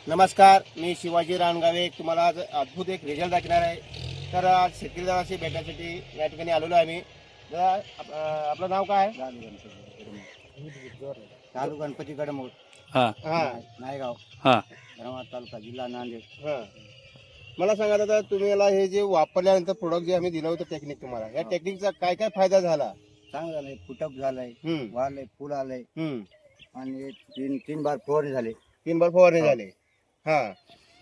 नमस्कार, मी शिवाजी रानगावे तुम्हाला आज अद्भुत एक रिझल्ट दाखवणार आहे. तर आज शेतकरी जराशी भेटण्यासाठी या ठिकाणी आलेलो आहे मी. जरा आपलं नाव काय आहे? चालू गणपती गडमोड हां नायगाव हां धर्माबाद तालुका जिल्हा नांदेड. हां, मला सांगा दादा, तुम्ही याला हे जे वापरल्यानंतर प्रोडक्ट जे आम्ही दिलं होतं टेक्निक तुम्हाला, या टेक्निकचा काय काय फायदा झाला? चांगलं झालंय, फुटअप झालंय, हम्म वाढलंय, फुल आलंय हम्म आणि तीन तीन बार फवारणी झाले. 3 बार फवारणी झाले. हा,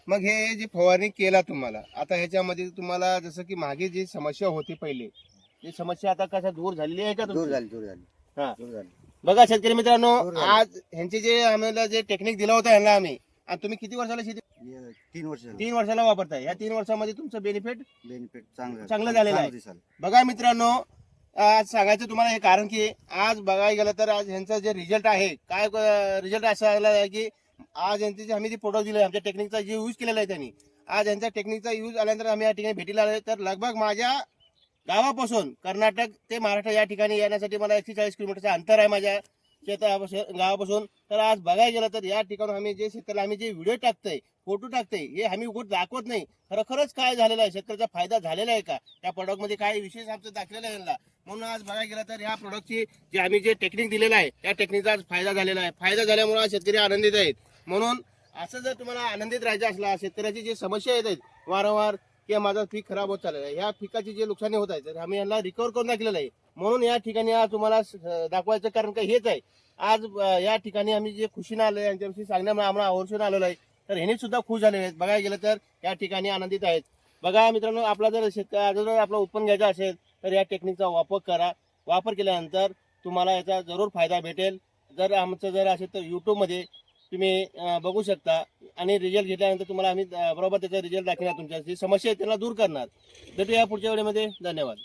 मग हे जी फवारणी केला तुम्हाला, आता ह्याच्यामध्ये तुम्हाला जसं की मागे जी समस्या होती पहिले, ती समस्या आता कशा दूर झालेली आहे का दूर तुमची? झाली, दूर झाली, हा, दूर झाली. बघा शेतकरी मित्रांनो, दूर झाली. आज ह्यांचे जे आम्हाला जे टेक्निक दिलं होतं ह्यांना आम्ही, आणि तुम्ही किती वर्षाला शेती? 3 वर्ष झाली. 3 वर्षाला वापरताय. या 3 वर्षामध्ये तुमचं बेनिफिट बेनिफिट चांगलं चांगलं झालेलं आहे. दिसायला. बघा मित्रांनो, आज सांगायचं तुम्हाला हे कारण की आज बघायला गेलं तर आज ह्यांचा जे रिझल्ट आहे, काय रिझल्ट असा आला आहे की आज यांचे जे आम्ही जे प्रोडक्ट दिले, आमच्या टेक्निकचा जे यूज केलेला आहे त्यांनी, आज यांचा टेक्निकचा यूज आल्यानंतर आम्ही या ठिकाणी भेटीला आलो. तर लगभग माझ्या गावापासून कर्नाटक ते महाराष्ट्र या ठिकाणी येण्यासाठी मला 140 किलोमीटरचं अंतर आहे माझ्या गावापासून. तर आज बघायला गेलं तर या ठिकाणी आम्ही जे शेतकऱ्याला आम्ही जे व्हिडिओ टाकतोय, फोटो टाकतोय, हे आम्ही उघड दाखवत नाही. खरोखरच काय झालेलं आहे, शेतकऱ्याचा फायदा झालेला आहे का, त्या प्रोडक्ट मध्ये काय विशेष आमचं दाखलेलं आहे यांना. म्हणून आज बघायला गेलं तर या प्रोडक्टची जे आम्ही जे टेक्निक दिलेलं आहे, त्या टेक्निकचा आज फायदा झालेला आहे. फायदा झाल्यामुळे आज शेतकरी आनंदित आहेत. म्हणून असं जर तुम्हाला आनंदित राहायचं असला, शेतकऱ्याची जी समस्या येत आहेत वारंवार, की माझा पीक खराब होत चाललेलं आहे, ह्या पिकाची जे नुकसानी होत आहे, तर आम्ही यांना रिकव्हर करून दाखलेलं आहे. म्हणून या ठिकाणी आज तुम्हाला दाखवायचं कारण काय हेच आहे. आज या ठिकाणी आम्ही जे खुशीनं आलो आहे, यांच्याविषयी सांगण्यामुळे आम्हाला आवर्जून आलेलो आहे. तर ह्यांनी सुद्धा खुश झालेले आहेत. बघायला गेलं तर या ठिकाणी आनंदित आहेत. बघा मित्रांनो, आपला जर जर आपलं उत्पन्न घ्यायचं असेल तर या टेक्निकचा वापर करा. वापर केल्यानंतर तुम्हाला याचा जरूर फायदा भेटेल. जर आमचं जर असेल तर यूट्यूबमध्ये तुम्ही बघू शकता, आणि रिझल्ट घेतल्यानंतर तुम्हाला आम्ही बरोबर त्याचा रिझल्ट दाखवणार, तुमच्या जी समस्या आहे त्यांना दूर करणार. भेटूया पुढच्या वेळेमध्ये. धन्यवाद.